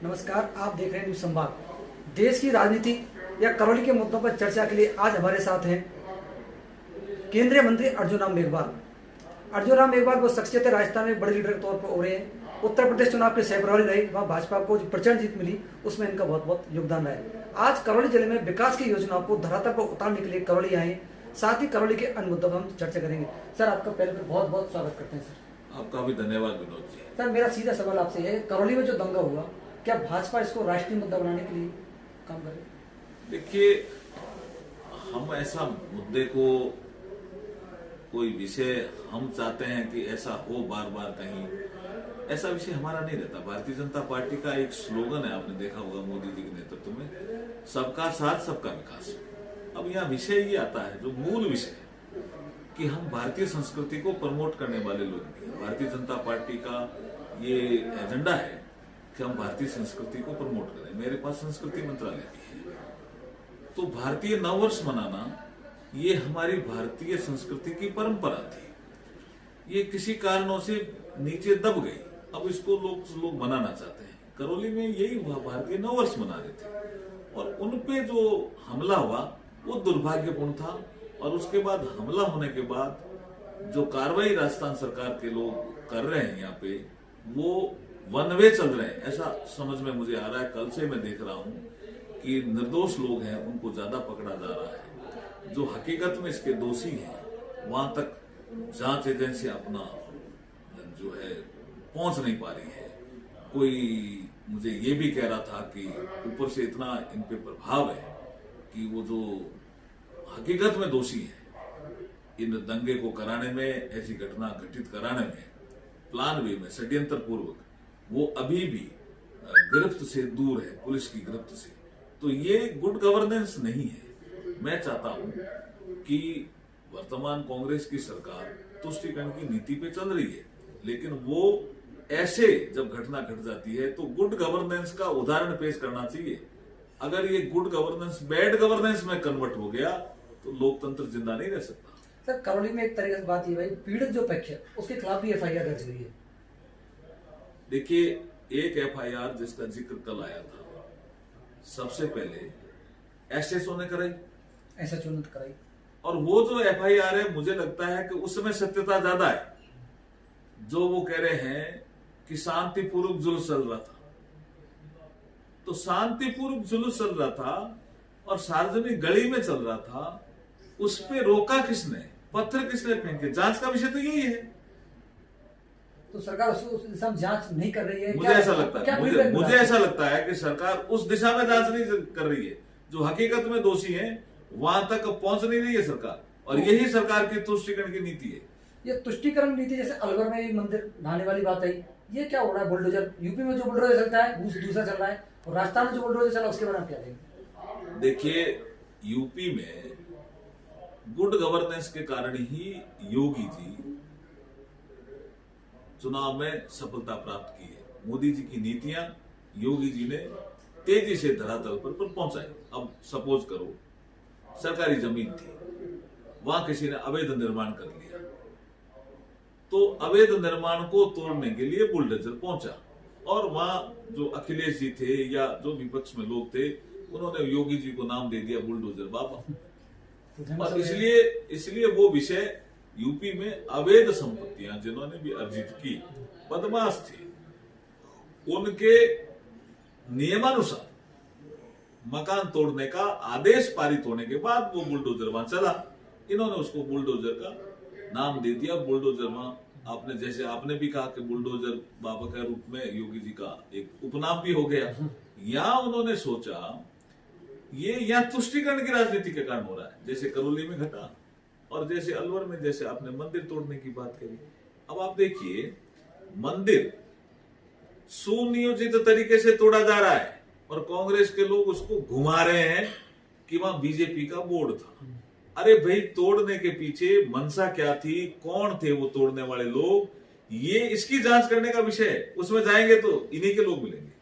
नमस्कार, आप देख रहे हैं न्यूज संवाद। देश की राजनीति या करौली के मुद्दों पर चर्चा के लिए आज हमारे साथ हैं केंद्रीय मंत्री अर्जुन राम मेघवाल। अर्जुन राम मेघवाल वो शख्सियत है, राजस्थान में बड़े लीडर के तौर पर हो रहे हैं। उत्तर प्रदेश चुनाव के सह प्रभारी रहे, वहाँ भाजपा को जो प्रचंड जीत मिली उसमें इनका बहुत बहुत योगदान रहा है। आज करौली जिले में विकास की योजनाओं को धरातल पर उतारने के लिए करौली आए, साथ ही करौली के अन्य मुद्दों पर हम चर्चा करेंगे। सर, आपका पहले बहुत बहुत स्वागत करते हैं। सर, आपका भी धन्यवाद विनोद जी। सर, मेरा सीधा सवाल आपसे है, करौली में जो दंगा हुआ, क्या भाजपा इसको राष्ट्रीय मुद्दा बनाने के लिए काम करे? देखिए, हम ऐसा मुद्दे को कोई विषय हम चाहते हैं कि ऐसा हो बार बार, कहीं ऐसा विषय हमारा नहीं रहता। भारतीय जनता पार्टी का एक स्लोगन है, आपने देखा होगा मोदी जी के नेतृत्व में, सबका साथ सबका विकास। अब यहाँ विषय ये आता है, जो मूल विषय है कि हम भारतीय संस्कृति को प्रमोट करने वाले लोग हैं। भारतीय जनता पार्टी का ये एजेंडा है कि हम भारतीय संस्कृति को प्रमोट करें। मेरे पास संस्कृति मंत्रालय भी है, तो भारतीय नववर्ष मनाना ये हमारी भारतीय संस्कृति की परंपरा थी। ये किसी कारणों से नीचे दब गई, अब इसको लोग मनाना चाहते हैं। करौली में यही हुआ, भारतीय नववर्ष मना रहे थे और उनपे जो हमला हुआ वो दुर्भाग्यपूर्ण था। और उसके बाद हमला होने के बाद जो कार्रवाई राजस्थान सरकार के लोग कर रहे हैं यहाँ पे, वो वन वे चल रहे हैं, ऐसा समझ में मुझे आ रहा है। कल से मैं देख रहा हूँ कि निर्दोष लोग हैं उनको ज्यादा पकड़ा जा रहा है, जो हकीकत में इसके दोषी हैं वहां तक जांच एजेंसी अपना जो है पहुंच नहीं पा रही है। कोई मुझे ये भी कह रहा था कि ऊपर से इतना इन पे प्रभाव है कि वो जो हकीकत में दोषी है इन दंगे को कराने में, ऐसी घटना घटित कराने में, प्लान वे में, षड्यंत्र पूर्वक, वो अभी भी गिरफ्त से दूर है, पुलिस की गिरफ्त से। तो ये गुड गवर्नेंस नहीं है। मैं चाहता हूं कि वर्तमान कांग्रेस की सरकार तुष्टीकरण की नीति पे चल रही है, लेकिन वो ऐसे जब घटना घट जाती है तो गुड गवर्नेंस का उदाहरण पेश करना चाहिए। अगर ये गुड गवर्नेंस बैड गवर्नेंस में कन्वर्ट हो गया तो लोकतंत्र जिंदा नहीं रह सकता। सर, करौली में एक तरीके से बात ये भाई, पीड़ित जो पक्ष है उसके खिलाफ भी एफआईआर दर्ज हुई है। देखिए, एक एफआईआर जिसका जिक्र कल आया था, सबसे पहले एसएसओ ने कराई, एसएचओ ने कराई, और वो जो एफआईआर है मुझे लगता है कि उसमें सत्यता ज्यादा है। जो वो कह रहे हैं कि शांतिपूर्वक जुलूस चल रहा था, तो शांतिपूर्वक जुलूस चल रहा था और सार्वजनिक गली में चल रहा था, उस पे रोका किसने, पत्थर किसने फेंके? जांच का विषय तो यही है। तो सरकार उस दिशा में जांच नहीं कर रही है। मुझे ऐसा लगता है, मुझे ऐसा लगता है कि सरकार उस दिशा में जांच नहीं कर रही है। जो हकीकत में दोषी हैं वहां तक पहुंच नहीं रही है सरकार, और यही सरकार की तुष्टीकरण की नीति है। ये तुष्टीकरण नीति, जैसे अलवर में भी मंदिर ढाने वाली बात आई, ये क्या हो रहा है? बुलडोजर, यूपी में जो बुलडोजर चलता है दूसरा चल रहा है, और राजस्थान में जो बुलडोजर चला उसके बारे में क्या कहेंगे? देखिए, यूपी में गुड गवर्नेंस के कारण ही योगी जी चुनाव में सफलता प्राप्त की है। मोदी जी की नीतियां योगी जी ने तेजी से धरातल पर पहुंचाई। अब सपोज करो सरकारी जमीन थी, वहां किसी ने अवैध निर्माण कर लिया, तो अवैध निर्माण को तोड़ने के लिए बुलडोजर पहुंचा, और वहां जो अखिलेश जी थे या जो विपक्ष में लोग थे, उन्होंने योगी जी को नाम दे दिया बुलडोजर बाबा। और इसलिए वो विषय, यूपी में अवैध संपत्तियां जिन्होंने भी अर्जित की, बदमाश थे, उनके नियमानुसार मकान तोड़ने का आदेश पारित होने के बाद वो बुलडोजर वहां चला। इन्होंने उसको बुलडोजर का नाम दे दिया। बुलडोजर वहां, आपने भी कहा कि बुलडोजर बाबा के रूप में योगी जी का एक उपनाम भी हो गया। यहां उन्होंने सोचा ये यहाँ तुष्टीकरण की राजनीति के कारण हो रहा है, जैसे करौली में घटा, और जैसे अलवर में जैसे आपने मंदिर तोड़ने की बात करी। अब आप देखिए, मंदिर सुनियोजित तरीके से तोड़ा जा रहा है और कांग्रेस के लोग उसको घुमा रहे हैं कि वहां बीजेपी का बोर्ड था। अरे भाई, तोड़ने के पीछे मंशा क्या थी, कौन थे वो तोड़ने वाले लोग, ये इसकी जांच करने का विषय है। उसमें जाएंगे तो इन्हीं के लोग मिलेंगे।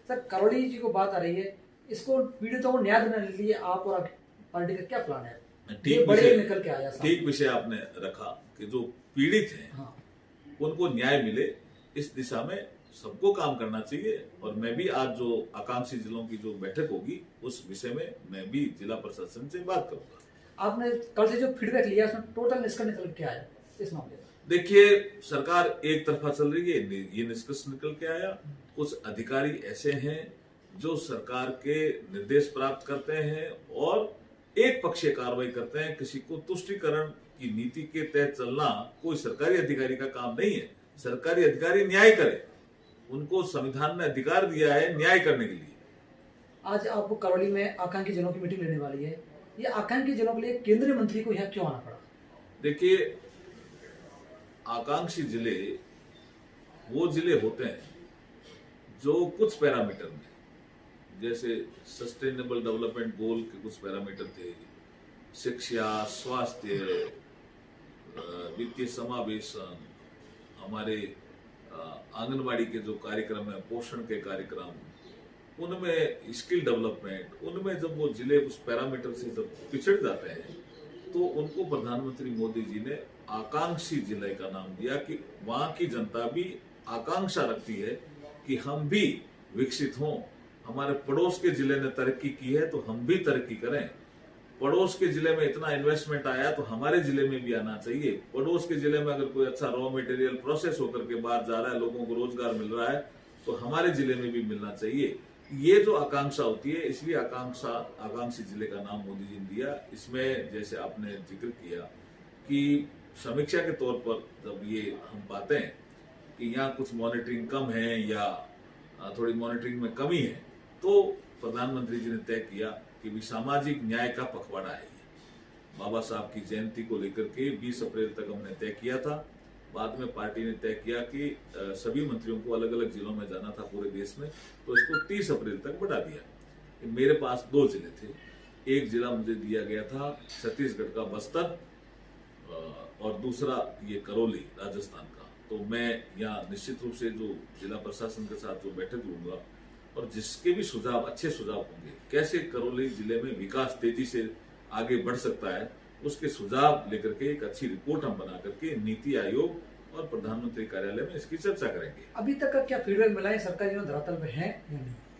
सर, करौली जी को बात आ रही है, इसको पीड़ितों को न्याय देने के लिए आप और पार्टी का क्या प्लान है? ठीक विषय आपने रखा कि जो पीड़ित हैं, हाँ, उनको न्याय मिले, इस दिशा में सबको काम करना चाहिए। और मैं भी आज जो आकांक्षी जिलों की जो बैठक होगी उस विषय में मैं भी जिला प्रशासन से बात करूंगा। आपने कल से जो फीडबैक लिया उसमें टोटल निष्कर्ष निकल के आया इस मामले में? देखिए, सरकार एक तरफा चल रही है, ये निष्कर्ष निकल के आया। कुछ अधिकारी ऐसे हैं जो सरकार के निर्देश प्राप्त करते हैं और एक पक्षीय कार्रवाई करते हैं। किसी को तुष्टीकरण की नीति के तहत चलना कोई सरकारी अधिकारी का काम नहीं है। सरकारी अधिकारी न्याय करे, उनको संविधान ने अधिकार दिया है न्याय करने के लिए। आज आपको करौली में आकांक्षी जिलों की मीटिंग लेने वाली है, ये आकांक्षी जिलों के लिए केंद्रीय मंत्री को यहाँ क्यों आना पड़ा? देखिए, आकांक्षी जिले वो जिले होते हैं जो कुछ पैरामीटर में, जैसे सस्टेनेबल डेवलपमेंट गोल के कुछ पैरामीटर थे, शिक्षा, स्वास्थ्य, वित्तीय समावेशन, हमारे आंगनवाड़ी के जो कार्यक्रम है, पोषण के कार्यक्रम, उनमें स्किल डेवलपमेंट, उनमें जब वो जिले उस पैरामीटर से जब पिछड़ जाते हैं तो उनको प्रधानमंत्री मोदी जी ने आकांक्षी जिले का नाम दिया कि वहां की जनता भी आकांक्षा रखती है कि हम भी विकसित हों। हमारे पड़ोस के जिले ने तरक्की की है तो हम भी तरक्की करें। पड़ोस के जिले में इतना इन्वेस्टमेंट आया तो हमारे जिले में भी आना चाहिए। पड़ोस के जिले में अगर कोई अच्छा रॉ मटेरियल प्रोसेस होकर के बाहर जा रहा है, लोगों को रोजगार मिल रहा है, तो हमारे जिले में भी मिलना चाहिए। ये जो आकांक्षा होती है, इसलिए आकांक्षी जिले का नाम मोदी जी ने दिया। इसमें जैसे आपने जिक्र किया कि समीक्षा के तौर पर जब ये हम पाते हैं कि यहाँ कुछ मॉनिटरिंग कम है या थोड़ी मॉनिटरिंग में कमी है, तो प्रधानमंत्री जी ने तय किया कि भी सामाजिक न्याय का पखवाड़ा है। बाबा साहब की जयंती को लेकर के 20 अप्रैल तक हमने तय किया था। बाद में पार्टी ने तय किया कि सभी मंत्रियों को अलग अलग जिलों में जाना था पूरे देश में, तो इसको 30 अप्रैल तक बढ़ा दिया। मेरे पास 2 जिले थे, एक जिला मुझे दिया गया था छत्तीसगढ़ का बस्तर और दूसरा ये करौली राजस्थान का। तो मैं यहाँ निश्चित रूप से जो जिला प्रशासन के साथ जो बैठक लूंगा और जिसके भी सुझाव, अच्छे सुझाव होंगे, कैसे करौली जिले में विकास तेजी से आगे बढ़ सकता है, उसके सुझाव लेकर के एक अच्छी रिपोर्ट हम बना करके नीति आयोग और प्रधानमंत्री कार्यालय में इसकी चर्चा करेंगे। अभी तक का क्या फीडबैक मिला है? सरकारी जो धरातल पे है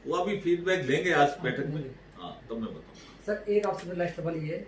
वो अभी फीडबैक लेंगे आज बैठक में। हाँ, तब मैं बताऊंगा। सर, एक आपसे लास्ट सवाल ये है